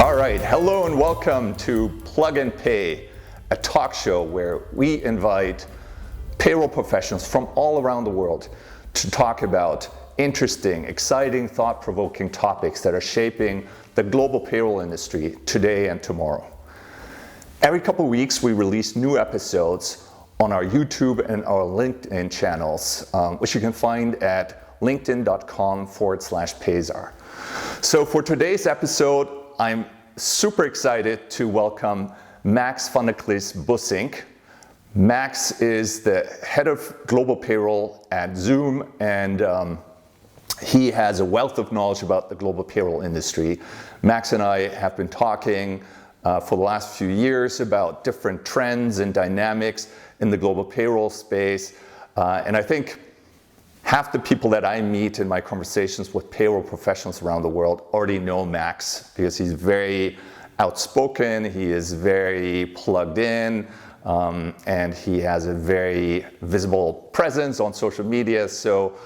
All right, hello and welcome to Plug and Pay, a talk show where we invite payroll professionals from all around the world to talk about interesting, exciting, thought-provoking topics that are shaping the global payroll industry today and tomorrow. Every couple of weeks, we release new episodes on our YouTube and our LinkedIn channels, which you can find at linkedin.com/Payzaar. So for today's episode, I'm super excited to welcome Max van der Klis-Busink. Max is the head of global payroll at Zoom, and he has a wealth of knowledge about the global payroll industry. Max and I have been talking for the last few years about different trends and dynamics in the global payroll space, and I think half the people that I meet in my conversations with payroll professionals around the world already know Max because he's very outspoken, he is very plugged in, and he has a very visible presence on social media. So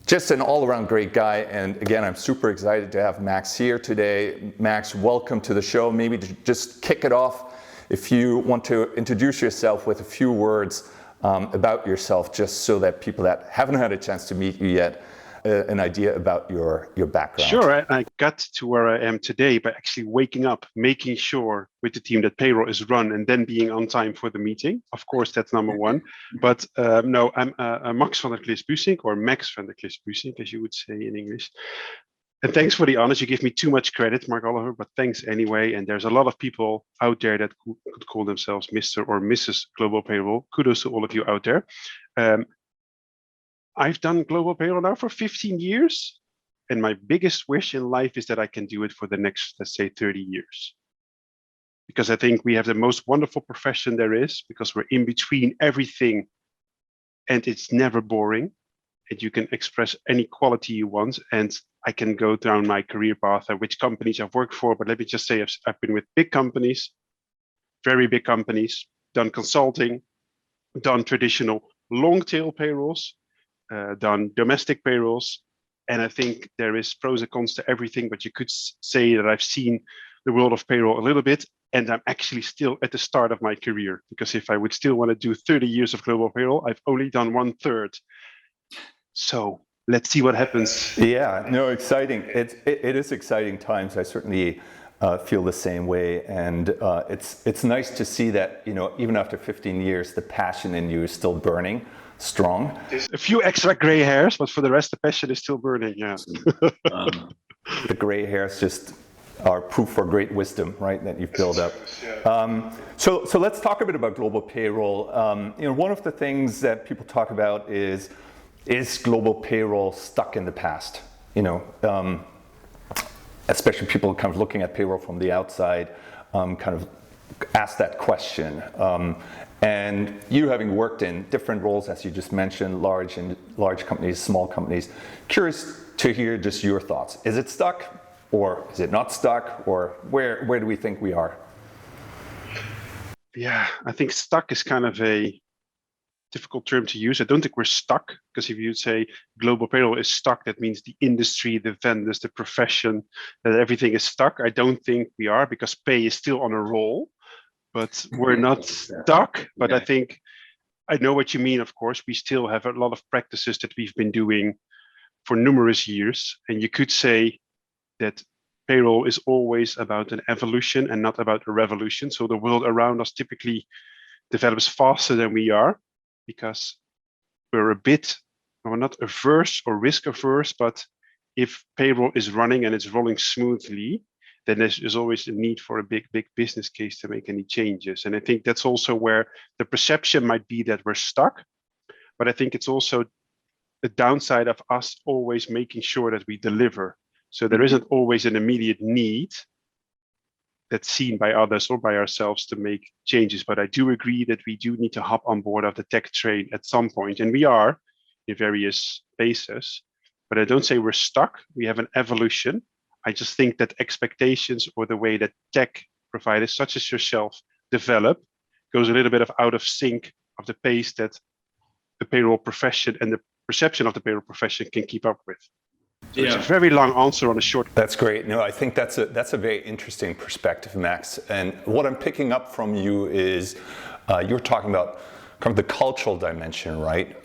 just an all-around great guy. And again, I'm super excited to have Max here today. Max, welcome to the show. Maybe to just kick it off, if you want to introduce yourself with a few words about yourself, just so that people that haven't had a chance to meet you yet, an idea about your background. Sure, I got to where I am today by actually waking up, making sure with the team that payroll is run, and then being on time for the meeting. Of course, that's number one. But no, I'm Max van der Klis-Busink, or Max van der Klis-Busink, as you would say in English. And thanks for the honors. You give me too much credit, Mark Oliver, but thanks anyway. And there's a lot of people out there that could call themselves Mr. or Mrs. Global Payroll. Kudos to all of you out there. I've done global payroll now for 15 years. And my biggest wish in life is that I can do it for the next, let's say, 30 years. Because I think we have the most wonderful profession there is, because we're in between everything and it's never boring. And you can express any quality you want. And I can go down my career path and which companies I've worked for. But let me just say, I've been with big companies, very big companies, done consulting, done traditional long tail payrolls, done domestic payrolls. And I think there is pros and cons to everything, but you could say that I've seen the world of payroll a little bit. And I'm actually still at the start of my career, because if I would still want to do 30 years of global payroll, I've only done 1/3. So let's see what happens. Yeah, no, exciting. It is exciting times. I certainly feel the same way, and it's nice to see that, you know, even after 15 years, the passion in you is still burning strong. There's a few extra gray hairs, but for the rest, the passion is still burning. Yeah. The gray hairs just are proof for great wisdom, right, that you've built up. So let's talk a bit about global payroll. You know, one of the things that people talk about is global payroll stuck in the past? You know, especially people kind of looking at payroll from the outside, kind of ask that question. And you, having worked in different roles, as you just mentioned, large companies, small companies, curious to hear just your thoughts. Is it stuck, or is it not stuck, or where do we think we are? Yeah, I think stuck is kind of a difficult term to use. I don't think we're stuck, because if you say global payroll is stuck, that means the industry, the vendors, the profession, that everything is stuck. I don't think we are, because pay is still on a roll, but we're not stuck. But I think I know what you mean. Of course, we still have a lot of practices that we've been doing for numerous years. And you could say that payroll is always about an evolution and not about a revolution. So the world around us typically develops faster than we are, because we're not averse or risk averse, but if payroll is running and it's rolling smoothly, then there's always a need for a big business case to make any changes. And I think that's also where the perception might be that we're stuck, but I think it's also the downside of us always making sure that we deliver. So there isn't always an immediate need that's seen by others or by ourselves to make changes. But I do agree that we do need to hop on board of the tech train at some point, and we are in various phases. But I don't say we're stuck. We have an evolution. I just think that expectations, or the way that tech providers such as yourself develop, goes a little bit out of sync of the pace that the payroll profession and the perception of the payroll profession can keep up with. So it's a very long answer on a short. That's great. No, I think that's a very interesting perspective, Max. And what I'm picking up from you is you're talking about kind of the cultural dimension, right?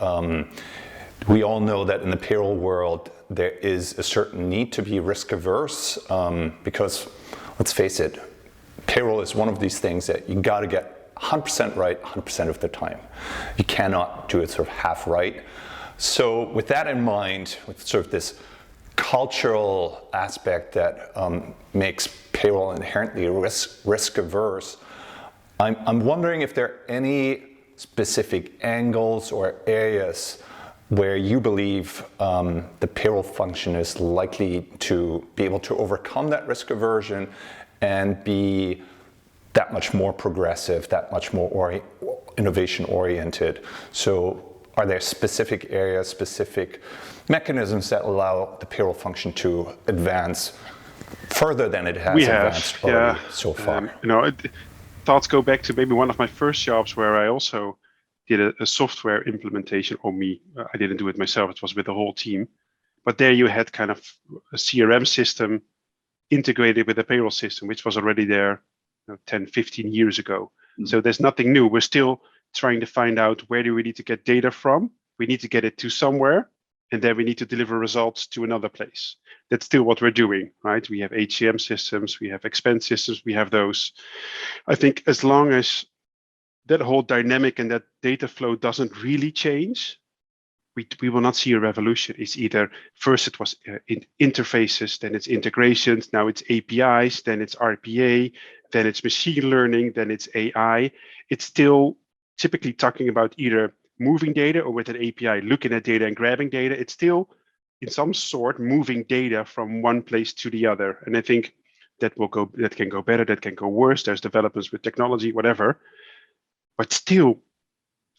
We all know that in the payroll world, there is a certain need to be risk averse because, let's face it, payroll is one of these things that you got to get 100% right 100% of the time. You cannot do it sort of half right. So with that in mind, with sort of this cultural aspect that makes payroll inherently risk averse, I'm wondering if there are any specific angles or areas where you believe the payroll function is likely to be able to overcome that risk aversion and be that much more progressive, that much more innovation oriented. So are there specific areas, specific mechanisms that allow the payroll function to advance further than it has advanced already so far? Thoughts go back to maybe one of my first jobs where I also did a software implementation on me. I didn't do it myself, it was with the whole team. But there you had kind of a CRM system integrated with a payroll system, which was already there 10, 15 years ago. So there's nothing new. We're still trying to find out where do we need to get data from. We need to get it to somewhere, and then we need to deliver results to another place. That's still what we're doing, right? We have HCM systems, we have expense systems, we have those. I think as long as that whole dynamic and that data flow doesn't really change, we will not see a revolution. It's either first it was interfaces, then it's integrations, now it's APIs, then it's RPA, then it's machine learning, then it's AI. It's still typically talking about either moving data or with an API looking at data and grabbing data. It's still in some sort moving data from one place to the other. And I think that can go better, that can go worse. There's developments with technology, whatever. But still,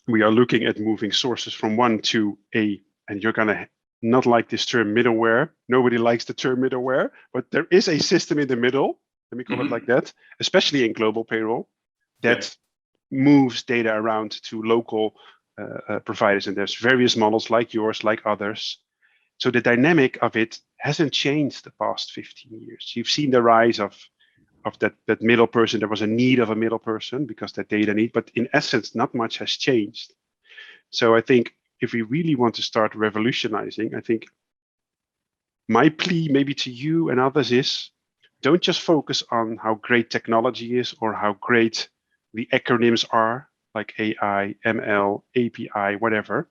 we are looking at moving sources from one to a, and you're gonna not like this term middleware. Nobody likes the term middleware, but there is a system in the middle, let me call it like that, especially in global payroll, that moves data around to local providers. And there's various models like yours, like others. So the dynamic of it hasn't changed the past 15 years. You've seen the rise of that middle person. There was a need of a middle person because that data need, but in essence, not much has changed. So I think if we really want to start revolutionizing, I think my plea maybe to you and others is, don't just focus on how great technology is or how great the acronyms are, like AI, ML, API, whatever.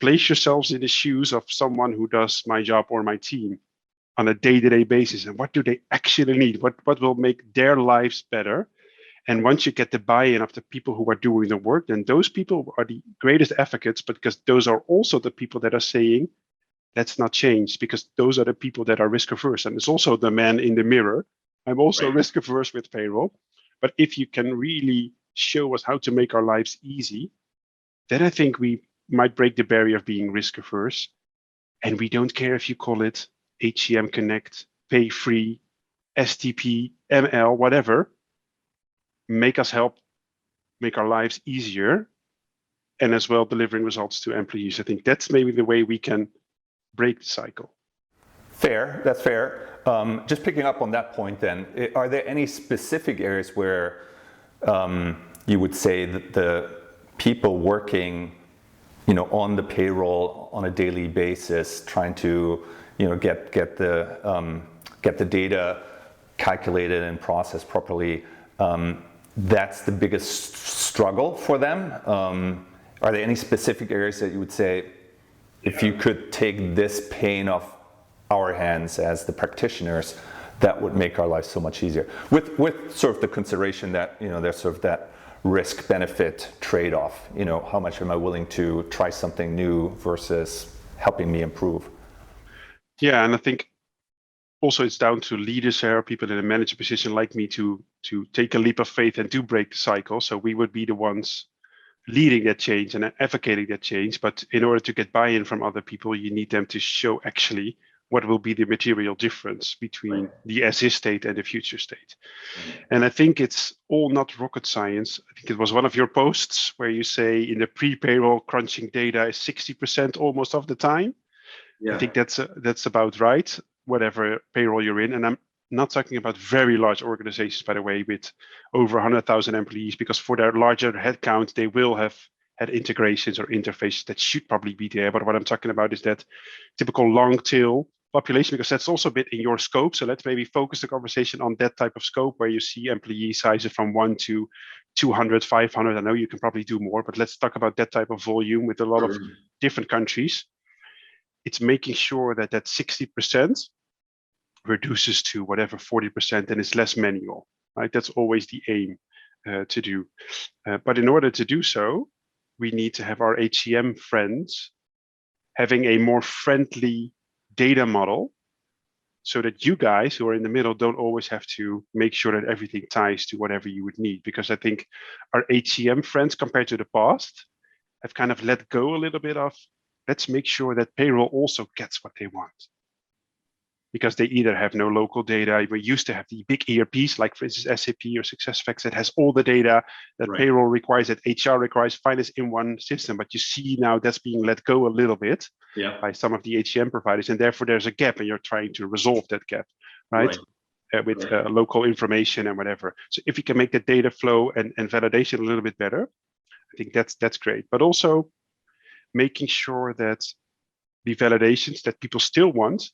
Place yourselves in the shoes of someone who does my job or my team on a day-to-day basis, and what do they actually need? What will make their lives better? And once you get the buy-in of the people who are doing the work, then those people are the greatest advocates, because those are also the people that are saying, let's not change, because those are the people that are risk averse. And it's also the man in the mirror. I'm also risk averse with payroll. But if you can really show us how to make our lives easy, then I think we might break the barrier of being risk averse. And we don't care if you call it HCM Connect, Pay Free, STP, ML, whatever. Make us help make our lives easier, and as well delivering results to employees. I think that's maybe the way we can break the cycle. Fair, that's fair. Just picking up on that point then, are there any specific areas where you would say that the people working on the payroll on a daily basis, trying to get the data calculated and processed properly, that's the biggest struggle for them? Are there any specific areas that you would say, if you could take this pain off our hands as the practitioners, that would make our lives so much easier? With sort of the consideration that there's sort of that risk-benefit trade-off. How much am I willing to try something new versus helping me improve? Yeah, and I think also it's down to leaders or people in a manager position like me to take a leap of faith and to break the cycle. So we would be the ones leading that change and advocating that change. But in order to get buy-in from other people, you need them to show actually what will be the material difference between the as-is state and the future state. And I think it's all not rocket science. I think it was one of your posts where you say in the pre-payroll crunching data is 60% almost of the time. Yeah. I think that's about right, whatever payroll you're in. And I'm not talking about very large organizations, by the way, with over 100,000 employees, because for their larger headcount, they will have had integrations or interfaces that should probably be there. But what I'm talking about is that typical long tail population, because that's also a bit in your scope. So let's maybe focus the conversation on that type of scope where you see employee sizes from 1 to 200, 500. I know you can probably do more, but let's talk about that type of volume with a lot of different countries. It's making sure that that 60% reduces to whatever 40% and it's less manual, right? That's always the aim to do. But in order to do so, we need to have our HCM friends having a more friendly data model so that you guys who are in the middle don't always have to make sure that everything ties to whatever you would need. Because I think our HCM friends compared to the past have kind of let go a little bit of, let's make sure that payroll also gets what they want. Because they either have no local data. We used to have the big ERPs, like for instance, SAP or SuccessFactors, that has all the data that payroll requires, that HR requires, finance in one system. But you see now that's being let go a little bit by some of the HCM providers. And therefore there's a gap and you're trying to resolve that gap, right? With local information and whatever. So if you can make the data flow and validation a little bit better, I think that's great. But also making sure that the validations that people still want,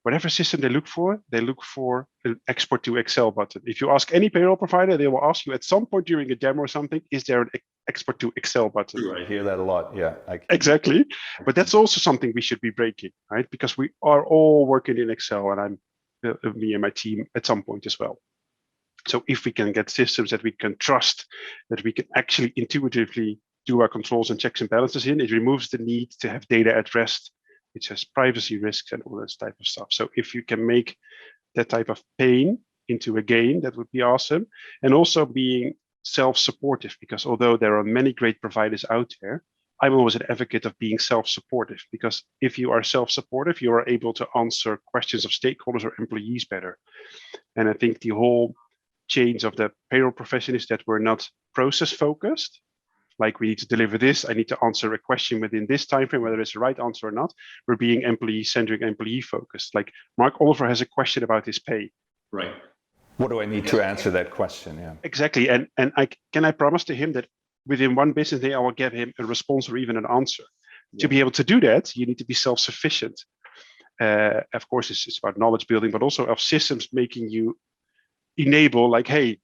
whatever system they look for an export to Excel button. If you ask any payroll provider, they will ask you at some point during a demo or something, is there an export to Excel button? I hear that a lot, yeah. Exactly, but that's also something we should be breaking, right? Because we are all working in Excel, and me and my team at some point as well. So if we can get systems that we can trust, that we can actually intuitively do our controls and checks and balances in, it removes the need to have data at rest, which has privacy risks and all this type of stuff. So if you can make that type of pain into a gain, that would be awesome. And also being self-supportive, because although there are many great providers out there, I'm always an advocate of being self-supportive, because if you are self-supportive, you are able to answer questions of stakeholders or employees better. And I think the whole change of the payroll profession is that we're not process focused. Like we need to deliver this, I need to answer a question within this time frame, whether it's the right answer or not. We're being employee-centric, employee-focused. Like Mark Oliver has a question about his pay. Right. What do I need to answer that question? Yeah. Exactly. And I promise to him that within one business day, I will get him a response or even an answer. Yeah. To be able to do that, you need to be self-sufficient. Of course, it's about knowledge building, but also of systems making you enable, like, hey,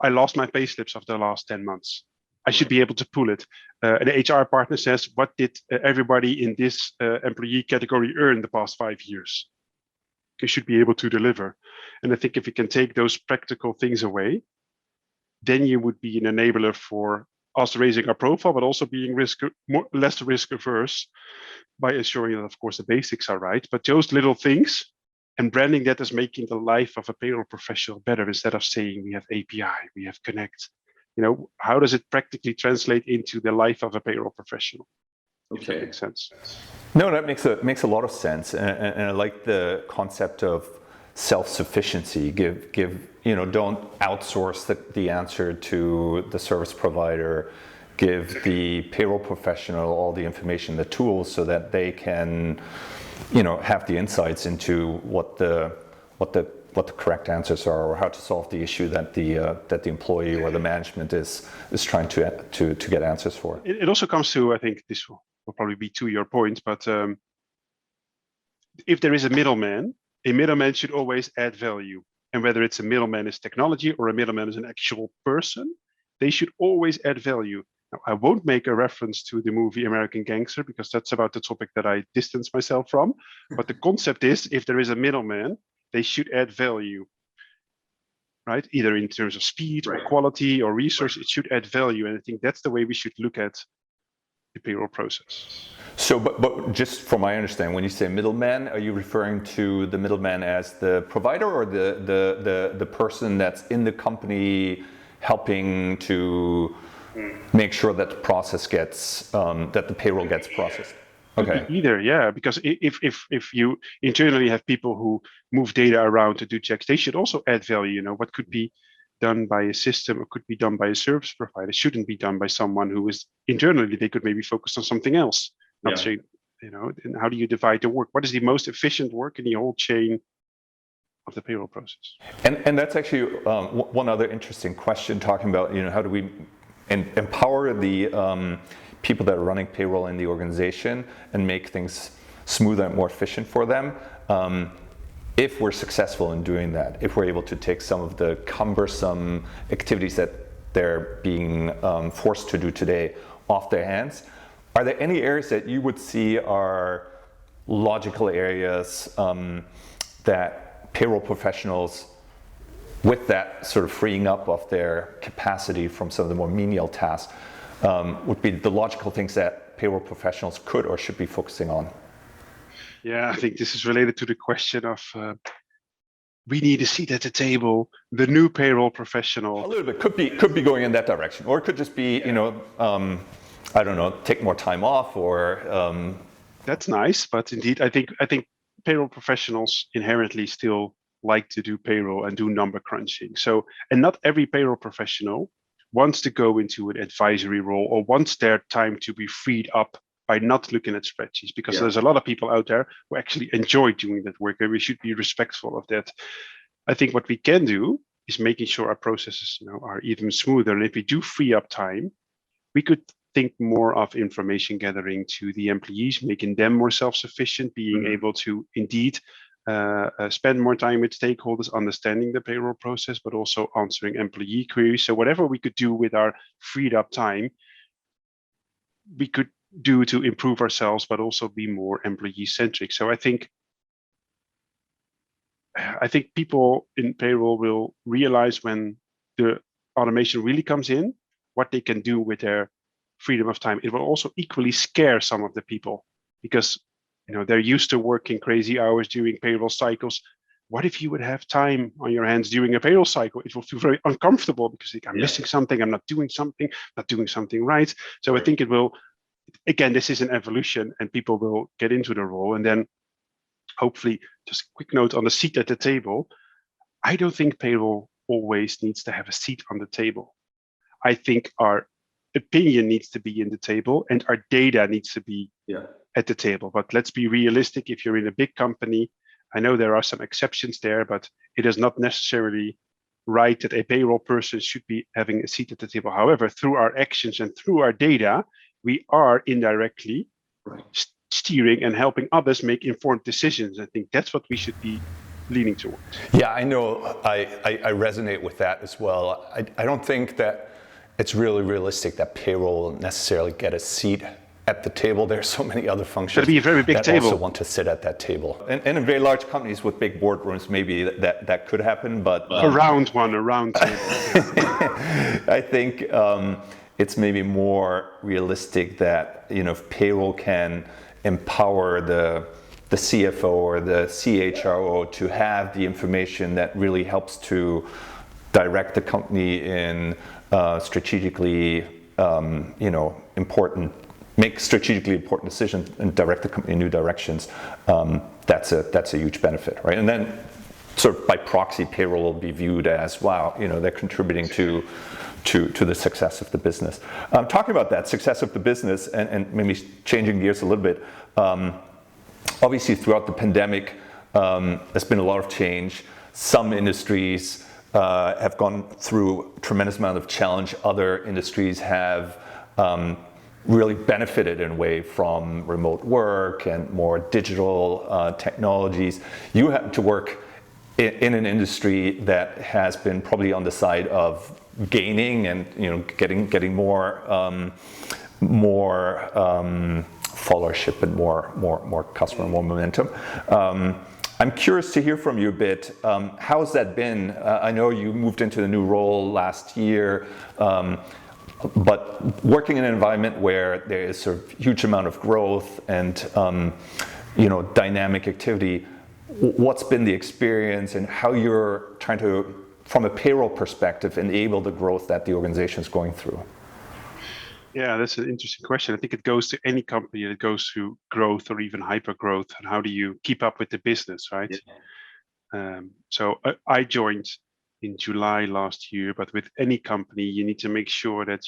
I lost my pay slips of the last 10 months. I should be able to pull it. An HR partner says, what did everybody in this employee category earn the past 5 years? You should be able to deliver. And I think if you can take those practical things away, then you would be an enabler for us raising our profile, but also being less risk averse by ensuring that, of course, the basics are right. But those little things and branding that as making the life of a payroll professional better, instead of saying we have API, we have Connect. You know, how does it practically translate into the life of a payroll professional? If that makes sense. No, that makes a lot of sense, and I like the concept of self-sufficiency. Don't outsource the answer to the service provider. Give the payroll professional all the information, the tools, so that they can, have the insights into what the correct answers are, or how to solve the issue that the employee or the management is trying to get answers for. It also comes to, I think this will probably be to your point, but if there is a middleman should always add value. And whether it's a middleman is technology or a middleman is an actual person, they should always add value. Now, I won't make a reference to the movie American Gangster, because that's about the topic that I distance myself from. But the concept is, if there is a middleman, they should add value, right? Either in terms of speed or quality or resource, it should add value. And I think that's the way we should look at the payroll process. So, but just from my understanding, when you say middleman, are you referring to the middleman as the provider, or the person that's in the company helping to make sure that the process gets, that the payroll gets processed? Okay. Either, yeah, because if you internally have people who move data around to do checks, they should also add value. What could be done by a system or could be done by a service provider shouldn't be done by someone who is internally. They could maybe focus on something else. Not saying and how do you divide the work? What is the most efficient work in the whole chain of the payroll process? And that's actually one other interesting question, talking about, how do we empower the people that are running payroll in the organization and make things smoother and more efficient for them. If we're successful in doing that, if we're able to take some of the cumbersome activities that they're being forced to do today off their hands, are there any areas that you would see are logical areas that payroll professionals, with that sort of freeing up of their capacity from some of the more menial tasks, would be the logical things that payroll professionals could or should be focusing on? Yeah, I think this is related to the question of we need a seat at the table, the new payroll professional. A little bit could be going in that direction, or it could just be, I don't know, take more time off, or. That's nice, but indeed, I think payroll professionals inherently still like to do payroll and do number crunching. So, and not every payroll professional wants to go into an advisory role or wants their time to be freed up by not looking at spreadsheets, because there's a lot of people out there who actually enjoy doing that work, and we should be respectful of that. I think what we can do is making sure our processes are even smoother. And if we do free up time, we could think more of information gathering to the employees, making them more self-sufficient, being able to indeed spend more time with stakeholders, understanding the payroll process, but also answering employee queries. So whatever we could do with our freed up time, we could do to improve ourselves, but also be more employee centric. So I think people in payroll will realize when the automation really comes in, what they can do with their freedom of time. It will also equally scare some of the people, because they're used to working crazy hours during payroll cycles. What if you would have time on your hands during a payroll cycle? It will feel very uncomfortable because I'm missing something, I'm not doing something right. So I think it will, again, this is an evolution, and people will get into the role. And then hopefully, just a quick note on the seat at the table. I don't think payroll always needs to have a seat on the table. I think our opinion needs to be in the table and our data needs to be at the table. But let's be realistic. If you're in a big company, I know there are some exceptions there, but it is not necessarily right that a payroll person should be having a seat at the table. However, through our actions and through our data, we are indirectly steering and helping others make informed decisions. I think that's what we should be leaning towards. Yeah, I know. I resonate with that as well. I don't think that it's really realistic that payroll will necessarily get a seat at the table. There's so many other functions Should be a very big that table. also want to sit at that table. And in very large companies with big boardrooms, maybe that could happen, but a round table. I think it's maybe more realistic that if payroll can empower the CFO or the CHRO to have the information that really helps to direct the company in strategically make strategically important decisions and direct the company in new directions. That's a huge benefit, right? And then sort of by proxy, payroll will be viewed as, wow, they're contributing to the success of the business. Talking about that success of the business and maybe changing gears a little bit, obviously throughout the pandemic, there's been a lot of change. Some industries have gone through a tremendous amount of challenge. Other industries have really benefited in a way from remote work and more digital technologies. You happen to work in an industry that has been probably on the side of gaining and getting more followership and more customer, more momentum. I'm curious to hear from you a bit. How's that been? I know you moved into the new role last year, but working in an environment where there is sort of huge amount of growth and dynamic activity, what's been the experience and how you're trying to, from a payroll perspective, enable the growth that the organization is going through? Yeah, that's an interesting question. I think it goes to any company that goes through growth or even hyper growth. And how do you keep up with the business, right? Yeah. So I joined in July last year, but with any company, you need to make sure that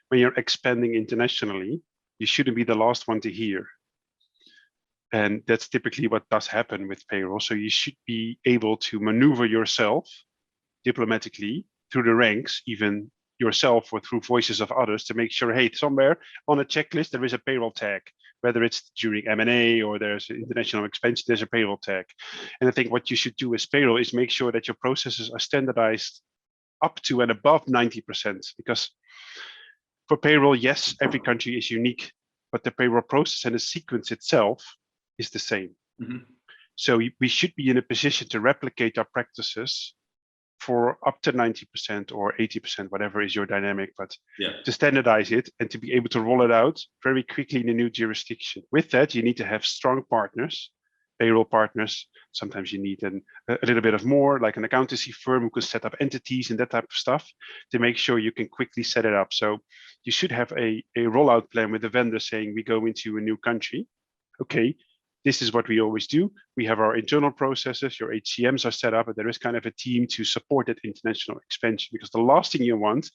when you're expanding internationally, you shouldn't be the last one to hear. And that's typically what does happen with payroll. So you should be able to maneuver yourself diplomatically through the ranks, even yourself or through voices of others, to make sure, hey, somewhere on a checklist there is a payroll tag, whether it's during M&A or there's international expansion, there's a payroll tag. And I think what you should do as payroll is make sure that your processes are standardized up to and above 90%, because for payroll, yes, every country is unique, but the payroll process and the sequence itself is the same. So we should be in a position to replicate our practices for up to 90% or 80%, whatever is your dynamic, but to standardize it and to be able to roll it out very quickly in a new jurisdiction. With that, you need to have strong partners, payroll partners. Sometimes you need a little bit of more, like an accountancy firm who can set up entities and that type of stuff to make sure you can quickly set it up. So you should have a rollout plan with the vendor saying, we go into a new country. Okay, this is what we always do. We have our internal processes, your HCMs are set up, and there is kind of a team to support that international expansion. Because the last thing you want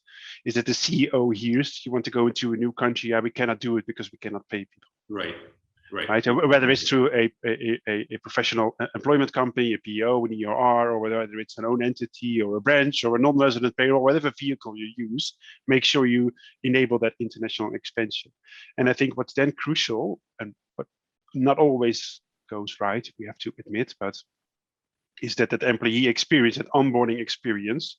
is that the CEO hears you want to go into a new country. Yeah, we cannot do it because we cannot pay people. Right. Whether it's through a professional employment company, a PO, an EOR, or whether it's an own entity or a branch or a non-resident payroll, whatever vehicle you use, make sure you enable that international expansion. And I think what's then crucial, and what not always goes right, we have to admit, but is that employee experience and onboarding experience,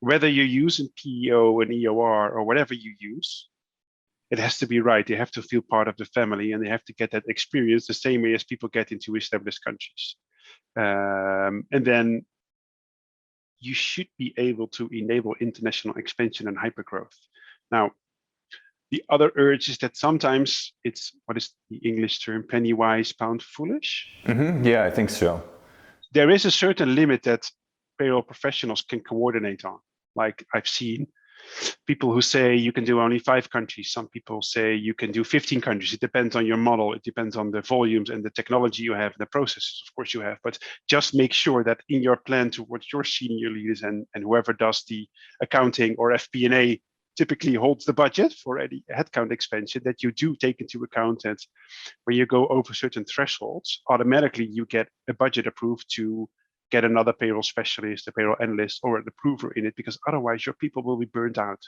whether you use a PEO, an EOR, or whatever you use, it has to be right. They have to feel part of the family, and they have to get that experience the same way as people get into established countries. And then you should be able to enable international expansion and hypergrowth. Now, the other urge is that sometimes it's, what is the English term, penny wise, pound foolish? Yeah, I think so. There is a certain limit that payroll professionals can coordinate on. Like I've seen people who say you can do only 5 countries. Some people say you can do 15 countries. It depends on your model. It depends on the volumes and the technology you have, and the processes, of course, you have. But just make sure that in your plan towards your senior leaders and whoever does the accounting or FP&A typically holds the budget for any headcount expansion, that you do take into account that when you go over certain thresholds, automatically you get a budget approved to get another payroll specialist, a payroll analyst, or an approver in it, because otherwise your people will be burned out.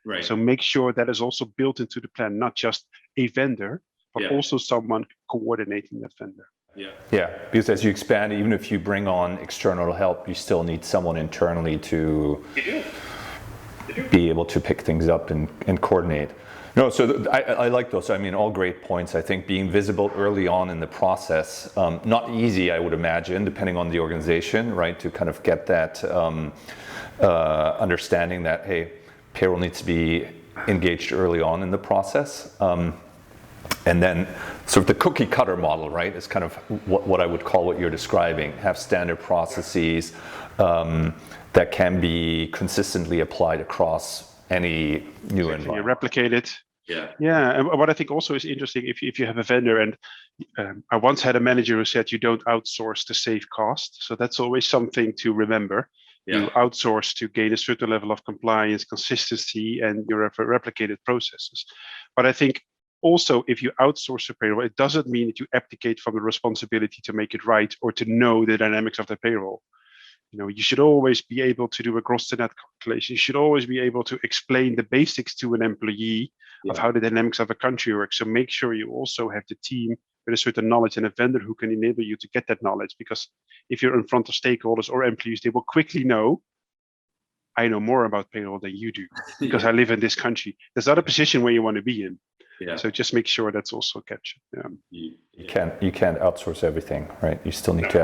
Right. So make sure that is also built into the plan, not just a vendor, but also someone coordinating that vendor. Yeah, because as you expand, even if you bring on external help, you still need someone internally to be able to pick things up and coordinate. No, so I like those. I mean, all great points. I think being visible early on in the process, not easy, I would imagine, depending on the organization, right? To kind of get that understanding that, hey, payroll needs to be engaged early on in the process. And then sort of the cookie cutter model, right, is kind of what I would call what you're describing. Have standard processes that can be consistently applied across any new environment. You replicate it. Yeah, and what I think also is interesting, if you have a vendor, and I once had a manager who said you don't outsource to save cost. So that's always something to remember. You outsource to gain a certain level of compliance, consistency, and your replicated processes. But I think also, if you outsource a payroll, it doesn't mean that you abdicate from the responsibility to make it right or to know the dynamics of the payroll. You know, you should always be able to do a gross to net calculation. You should always be able to explain the basics to an employee of how the dynamics of a country works. So make sure you also have the team with a certain knowledge and a vendor who can enable you to get that knowledge. Because if you're in front of stakeholders or employees, they will quickly know, I know more about payroll than you do because I live in this country. There's not a position where you want to be in. So just make sure that's also captured. You can't outsource everything, right? You still need to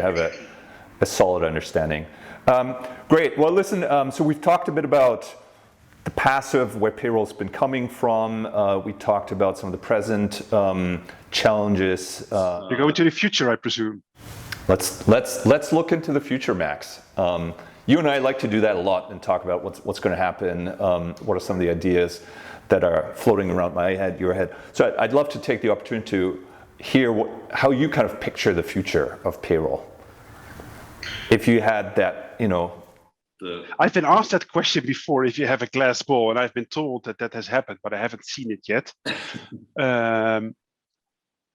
have a solid understanding. Great. Well, listen. So we've talked a bit about the past of where payroll's been coming from. We talked about some of the present challenges. You're going to the future, I presume. Let's look into the future, Max. You and I like to do that a lot and talk about what's going to happen. What are some of the ideas that are floating around my head, your head? So I'd love to take the opportunity to hear how you kind of picture the future of payroll. If you had that, I've been asked that question before, if you have a glass ball, and I've been told that has happened, but I haven't seen it yet.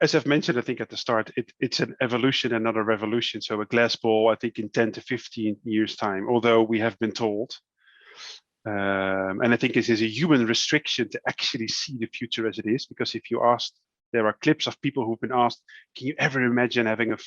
as I've mentioned, I think at the start, it's an evolution and not a revolution. So a glass ball, I think in 10 to 15 years time, although we have been told. And I think this is a human restriction to actually see the future as it is, because if you ask, there are clips of people who've been asked, can you ever imagine having a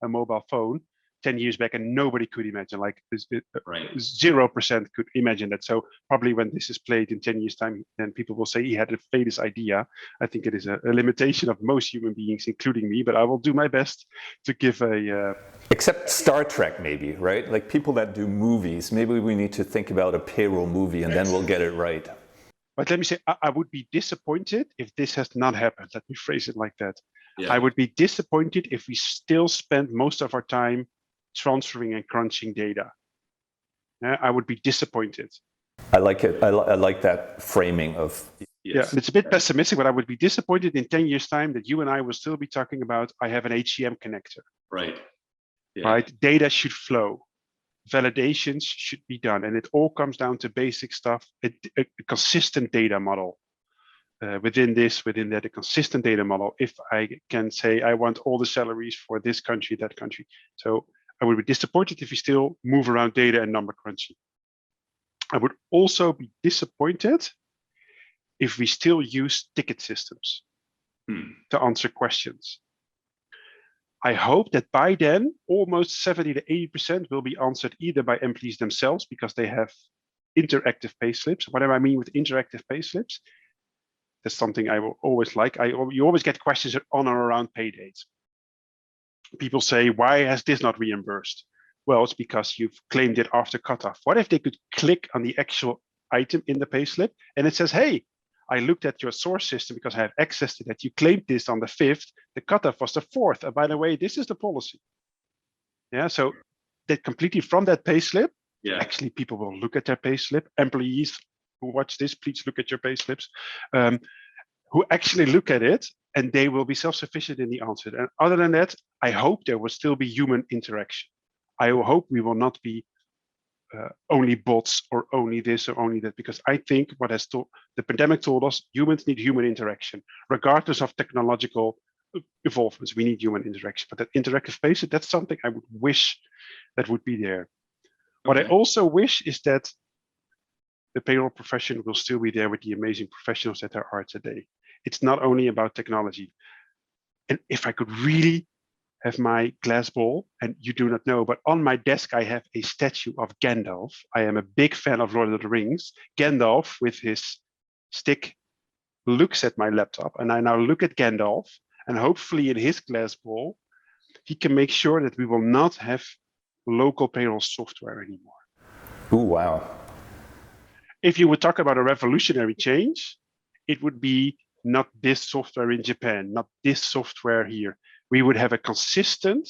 mobile phone 10 years back, and nobody could imagine, like 0% could imagine that. So probably when this is played in 10 years time, then people will say he had the faintest idea. I think it is a limitation of most human beings, including me, but I will do my best to give a... Except Star Trek, maybe, right? Like people that do movies, maybe we need to think about a payroll movie and then we'll get it right. But let me say, I would be disappointed if this has not happened. Let me phrase it like that. Yeah. I would be disappointed if we still spend most of our time transferring and crunching data. I would be disappointed. I like it. I like that framing of... Yeah, it's a bit pessimistic, but I would be disappointed in 10 years time that you and I will still be talking about, I have an HCM connector. Right. Yeah. Right? Data should flow. Validations should be done. And it all comes down to basic stuff, a consistent data model. Within that, a consistent data model. If I can say, I want all the salaries for this country, that country. So I would be disappointed if we still move around data and number crunching. I would also be disappointed if we still use ticket systems to answer questions. I hope that by then, almost 70 to 80% will be answered either by employees themselves because they have interactive payslips. What do I mean with interactive payslips? That's something I will always like. You always get questions on or around pay dates. People say, why has this not reimbursed? Well, it's because you've claimed it after cutoff. What if they could click on the actual item in the payslip and it says, hey, I looked at your source system because I have access to that. You claimed this on the 5th. The cutoff was the 4th. And by the way, this is the policy. Yeah, so that completely from that payslip, actually people will look at their payslip. Employees who watch this, please look at your payslips. Who actually look at it and they will be self-sufficient in the answer. And other than that, I hope there will still be human interaction. I hope we will not be only bots or only this or only that, because I think what has the pandemic told us, humans need human interaction, regardless of technological evolvements. We need human interaction, but that interactive space, that's something I would wish that would be there. What I also wish is that the payroll profession will still be there with the amazing professionals that there are today. It's not only about technology. And if I could really have my glass ball, and you do not know, but on my desk, I have a statue of Gandalf. I am a big fan of Lord of the Rings. Gandalf with his stick looks at my laptop, and I now look at Gandalf, and hopefully in his glass ball, he can make sure that we will not have local payroll software anymore. Ooh, wow. If you would talk about a revolutionary change, it would be not this software in Japan, not this software here. We would have a consistent,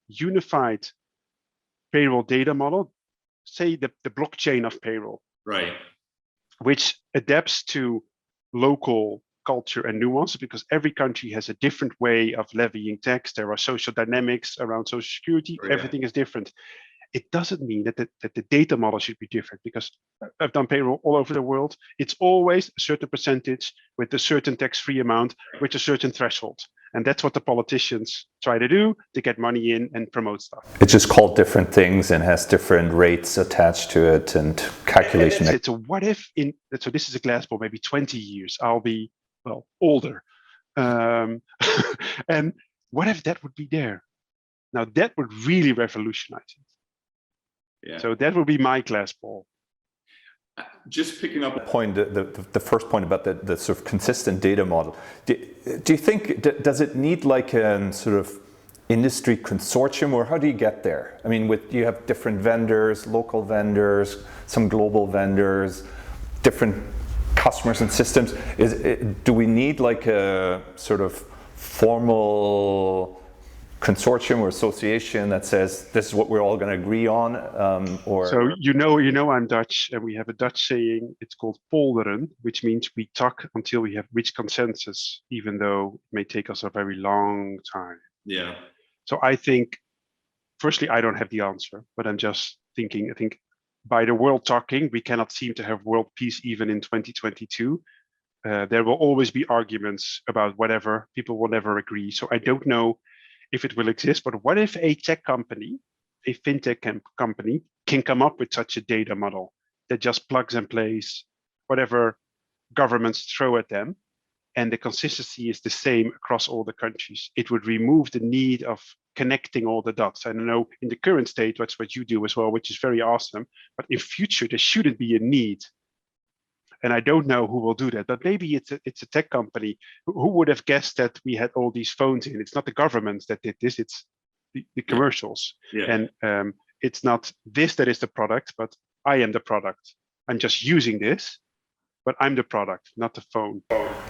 unified payroll data model, say the blockchain of payroll, right, which adapts to local culture and nuance, because every country has a different way of levying tax. There are social dynamics around Social Security. Everything is different. It doesn't mean that the data model should be different, because I've done payroll all over the world. It's always a certain percentage with a certain tax-free amount with a certain threshold. And that's what the politicians try to do to get money in and promote stuff. It's just called different things and has different rates attached to it and calculation. So what if so this is a glass ball, maybe 20 years, I'll be, well, older. And what if that would be there? Now that would really revolutionize it. Yeah. So that would be my glass ball. Just picking up point, the first point about the sort of consistent data model. Do you think, does it need like a sort of industry consortium, or how do you get there? I mean, you have different vendors, local vendors, some global vendors, different customers and systems. Do we need like a sort of formal consortium or association that says this is what we're all going to agree on? Or so you know I'm Dutch, and we have a Dutch saying, it's called polderen, which means we talk until we have reached consensus, even though it may take us a very long time. Yeah. So I think, firstly, I don't have the answer, but I'm just thinking, I think by the world talking, we cannot seem to have world peace even in 2022. there will always be arguments about whatever. People will never agree. So I don't know if it will exist, but what if a tech company, a fintech company, can come up with such a data model that just plugs and plays whatever governments throw at them, and the consistency is the same across all the countries? It would remove the need of connecting all the dots. I don't know, in the current state, that's what you do as well, which is very awesome. But in future, there shouldn't be a need. And I don't know who will do that, but maybe it's a tech company. Who would have guessed that we had all these phones in? It's not the governments that did this, it's the commercials. Yeah. And it's not this that is the product, but I am the product. I'm just using this, but I'm the product, not the phone.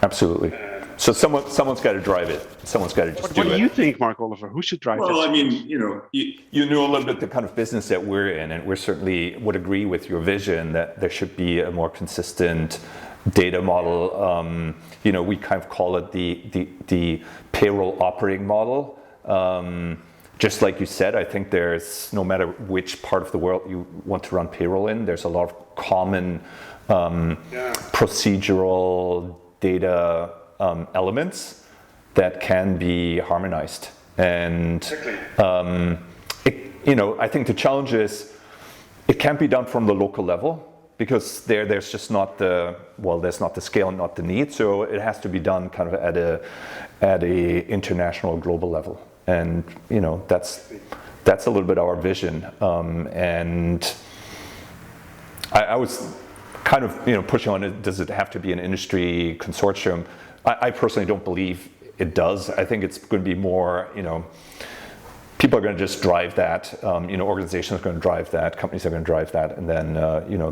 Absolutely. So someone's got to drive it. Someone's got to just do it. What do you think, Mark Oliver? Who should drive it? Well, I mean, you know a little bit the kind of business that we're in, and we certainly would agree with your vision that there should be a more consistent data model. We kind of call it the payroll operating model. Just like you said, I think there's, no matter which part of the world you want to run payroll in, there's a lot of common procedural data elements that can be harmonized. And I think the challenge is it can't be done from the local level, because there's just not there's not the scale and not the need. So it has to be done kind of at a international, global level. And that's a little bit our vision. And I was kind of pushing on it. Does it have to be an industry consortium? I personally don't believe it does. I think it's going to be more, people are going to just drive that. Organizations are going to drive that. Companies are going to drive that. And then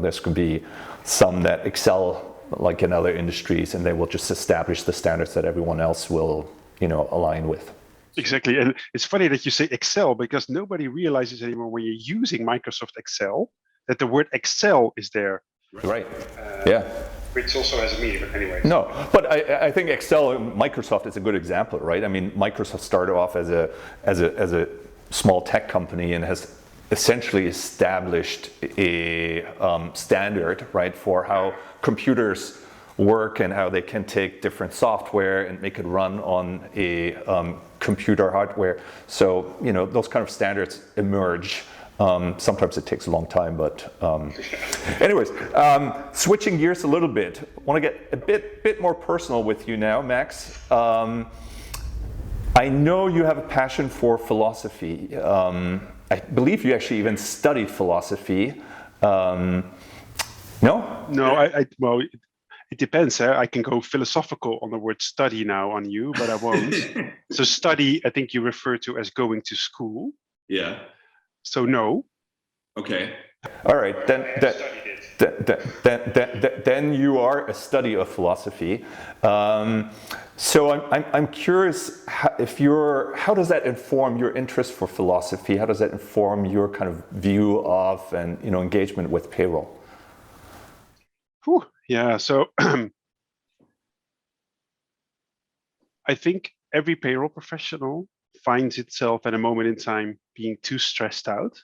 there's going to be some that excel like in other industries, and they will just establish the standards that everyone else will align with. Exactly. And it's funny that you say Excel, because nobody realizes anymore when you're using Microsoft Excel that the word Excel is there. Right. Yeah. Which also has a meaning, but anyway. No, but I think Excel, Microsoft is a good example, right? I mean, Microsoft started off as a small tech company and has essentially established a standard, right, for how computers work and how they can take different software and make it run on a computer hardware. So those kind of standards emerge. Sometimes it takes a long time, but anyways, switching gears a little bit, I want to get a bit more personal with you now, Max. I know you have a passion for philosophy. I believe you actually even studied philosophy. No? No, well, it depends. I can go philosophical on the word study now on you, but I won't. So study, I think you refer to as going to school. Yeah. So no. Okay. All right. Then you are a study of philosophy. So I'm curious how does that inform your interest for philosophy? How does that inform your kind of view of and engagement with payroll? Whew. Yeah. So I think every payroll professional finds itself at a moment in time being too stressed out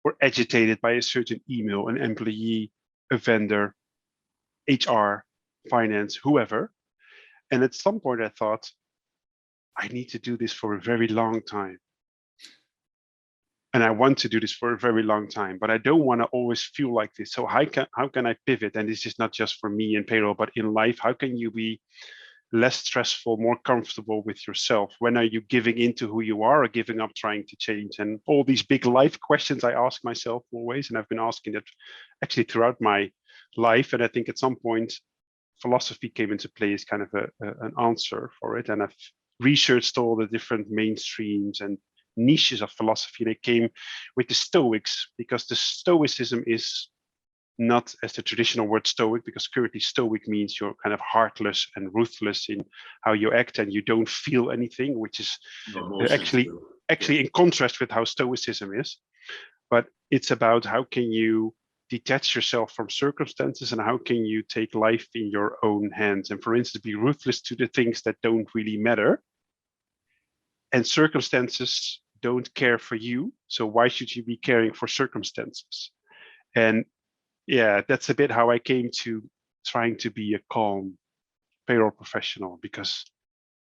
or agitated by a certain email, an employee, a vendor, HR, finance, whoever. And at some point I thought, I need to do this for a very long time. And I want to do this for a very long time, but I don't want to always feel like this. So how can I pivot? And this is not just for me in payroll, but in life. How can you be less stressful, more comfortable with yourself? When are you giving into who you are or giving up trying to change? And all these big life questions I ask myself always, and I've been asking that actually throughout my life. And I think at some point, philosophy came into play as kind of an answer for it. And I've researched all the different mainstreams and niches of philosophy. They came with the Stoics, because the Stoicism is not as the traditional word Stoic, because currently Stoic means you're kind of heartless and ruthless in how you act and you don't feel anything, which is actually in contrast with how Stoicism is. But it's about how can you detach yourself from circumstances and how can you take life in your own hands, and for instance be ruthless to the things that don't really matter. And circumstances don't care for you, so why should you be caring for circumstances? And yeah, that's a bit how I came to trying to be a calm payroll professional, because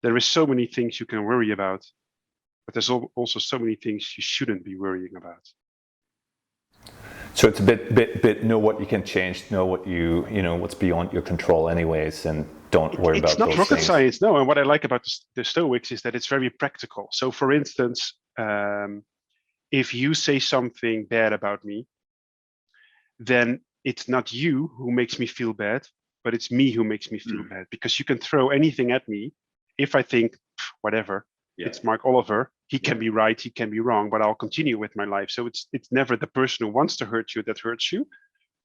there is so many things you can worry about, but there's also so many things you shouldn't be worrying about. So it's a bit know what you can change, know what what's beyond your control anyways, and don't worry about those things. It's not rocket science, no. And what I like about the Stoics is that it's very practical. So for instance, if you say something bad about me, then it's not you who makes me feel bad, but it's me who makes me feel bad, because you can throw anything at me. If I think, whatever, it's Mark Oliver, he can be right, he can be wrong, but I'll continue with my life. So it's never the person who wants to hurt you that hurts you,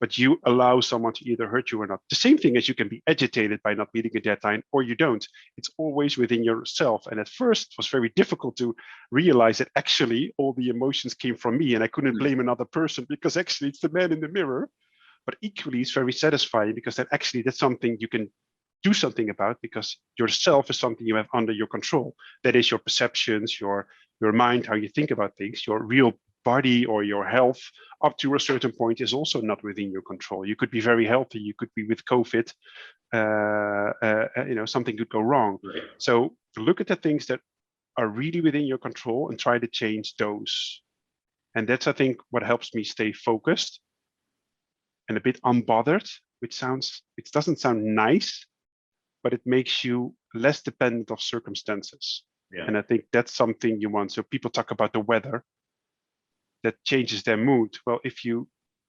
but you allow someone to either hurt you or not. The same thing as you can be agitated by not meeting a deadline, or you don't. It's always within yourself. And at first it was very difficult to realize that actually all the emotions came from me and I couldn't blame another person, because actually it's the man in the mirror. But equally, it's very satisfying, because that's something you can do something about, because yourself is something you have under your control. That is your perceptions, your mind, how you think about things. Your real body or your health up to a certain point is also not within your control. You could be very healthy, you could be with COVID, something could go wrong. Right. So look at the things that are really within your control and try to change those. And that's, I think, what helps me stay focused and a bit unbothered, which doesn't sound nice, but it makes you less dependent of circumstances. Yeah. And I think that's something you want. So people talk about the weather that changes their mood. Well, if you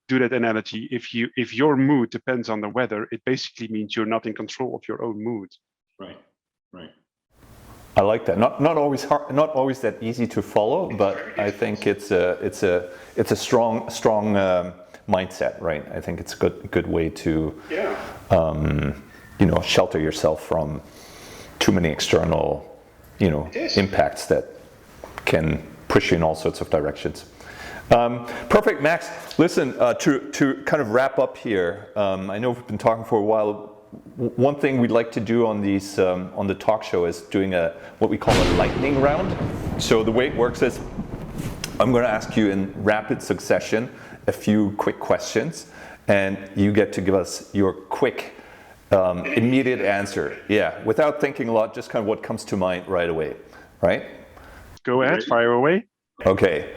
do that analogy, if your mood depends on the weather, it basically means you're not in control of your own mood. Right. I like that. Not always hard, not always that easy to follow, but I think it's a strong mindset, right? I think it's a good way to shelter yourself from too many external impacts that can push you in all sorts of directions. Perfect, Max. Listen, to kind of wrap up here, I know we've been talking for a while. One thing we'd like to do on these on the talk show is doing what we call a lightning round. So the way it works is I'm going to ask you in rapid succession a few quick questions, and you get to give us your quick, immediate answer. Yeah, without thinking a lot, just kind of what comes to mind right away, right? Go ahead, fire away. Okay.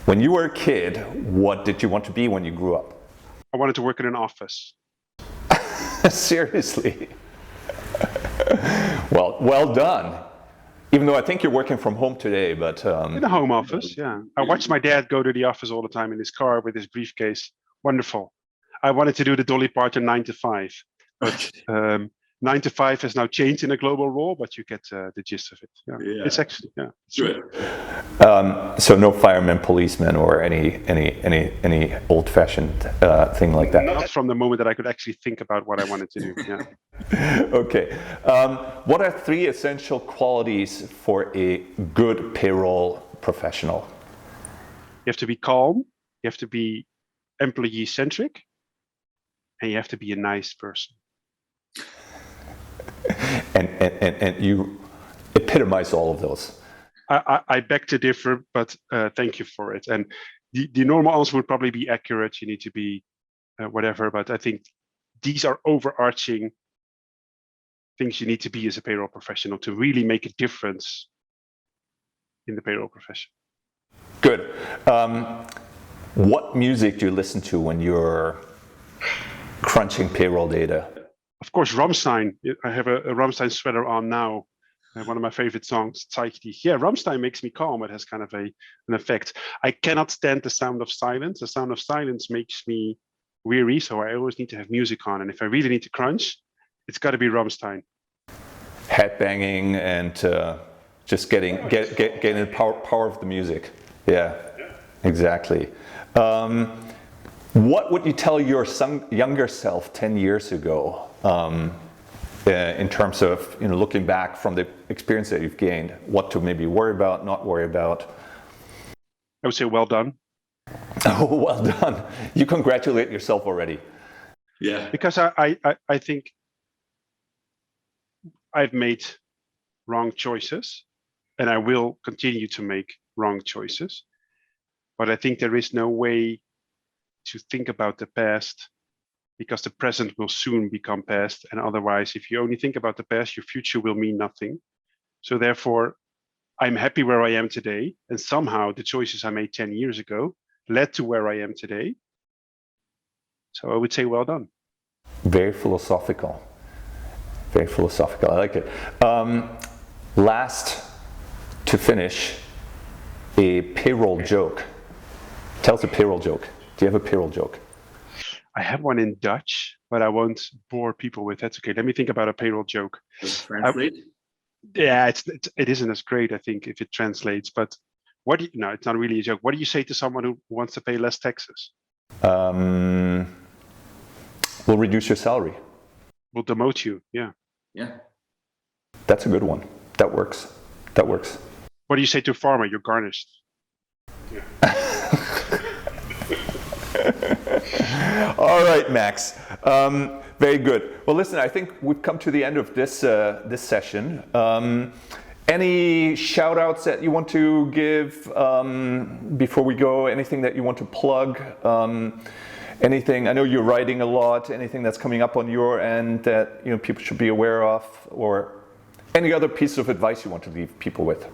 When you were a kid, what did you want to be when you grew up? I wanted to work in an office. Seriously? Well done. Even though I think you're working from home today, but in a home office, yeah. I watched my dad go to the office all the time in his car with his briefcase. Wonderful. I wanted to do the Dolly Parton 9 to 5, but 9 to 5 has now changed in a global role, but you get the gist of it. Yeah. It's actually Good. So no fireman, policeman, or any old-fashioned thing like that. Not from the moment that I could actually think about what I wanted to do. Yeah. Okay. What are 3 essential qualities for a good payroll professional? You have to be calm. You have to be employee-centric, and you have to be a nice person. And you epitomize all of those. I beg to differ, but thank you for it. And the normal answer would probably be accurate. You need to be whatever, but I think these are overarching things you need to be as a payroll professional to really make a difference in the payroll profession. Good. What music do you listen to when you're crunching payroll data? Of course, Rammstein. I have a Rammstein sweater on now. One of my favorite songs, Zeig dich. Yeah, Rammstein makes me calm. It has kind of an effect. I cannot stand the sound of silence. The sound of silence makes me weary, so I always need to have music on. And if I really need to crunch, it's got to be Rammstein. Headbanging and just getting the power of the music. Yeah. Exactly. What would you tell your younger self 10 years ago in terms of looking back from the experience that you've gained? What to maybe worry about, not worry about? I would say well done. Oh, well done. You congratulate yourself already. Yeah. Because I think I've made wrong choices, and I will continue to make wrong choices. But I think there is no way to think about the past because the present will soon become past. And otherwise, if you only think about the past, your future will mean nothing. So therefore, I'm happy where I am today. And somehow the choices I made 10 years ago led to where I am today. So I would say, well done. Very philosophical. Very philosophical. I like it. Last, to finish, a payroll joke. Tell us a payroll joke. Do you have a payroll joke? I have one in Dutch, but I won't bore people with. That's okay. Let me think about a payroll joke. Translate. Yeah, it isn't as great, I think, if it translates. But no, it's not really a joke. What do you say to someone who wants to pay less taxes? We'll reduce your salary. We'll demote you. Yeah. Yeah. That's a good one. That works. That works. What do you say to a farmer? You're garnished. Yeah. All right, Max. Very good. Well, listen, I think we've come to the end of this session. Any shout outs that you want to give before we go? Anything that you want to plug? Anything, I know you're writing a lot, anything that's coming up on your end that people should be aware of, or any other piece of advice you want to leave people with?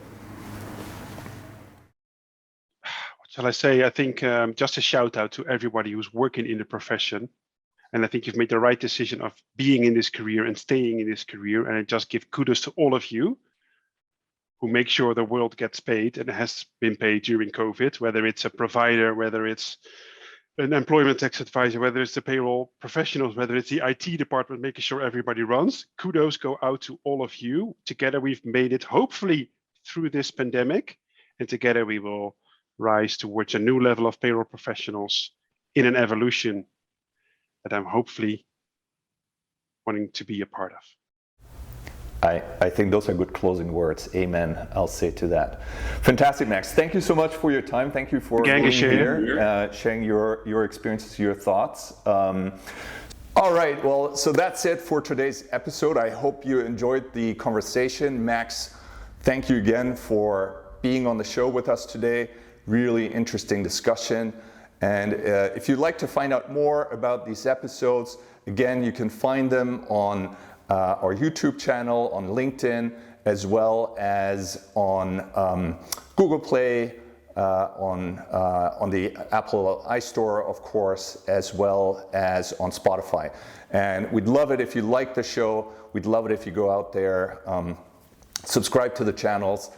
What shall I say? I think just a shout out to everybody who's working in the profession. And I think you've made the right decision of being in this career and staying in this career. And I just give kudos to all of you who make sure the world gets paid and has been paid during COVID, whether it's a provider, whether it's an employment tax advisor, whether it's the payroll professionals, whether it's the IT department, making sure everybody runs. Kudos go out to all of you. Together, we've made it, hopefully, through this pandemic. And together, we will rise towards a new level of payroll professionals in an evolution that I'm hopefully wanting to be a part of. I think those are good closing words. Amen. I'll say to that. Fantastic, Max. Thank you so much for your time. Thank you for being here, sharing your experiences, your thoughts. All right. Well, so that's it for today's episode. I hope you enjoyed the conversation. Max, thank you again for being on the show with us today. Really interesting discussion. And if you'd like to find out more about these episodes, again, you can find them on our YouTube channel, on LinkedIn, as well as on Google Play, on the Apple iStore, of course, as well as on Spotify. And we'd love it if you like the show. We'd love it if you go out there, subscribe to the channels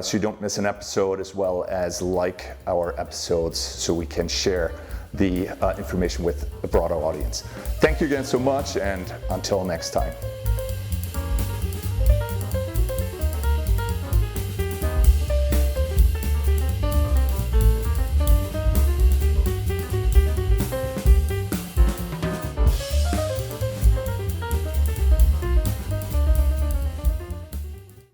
so you don't miss an episode, as well as like our episodes so we can share the information with a broader audience. Thank you again so much, and until next time.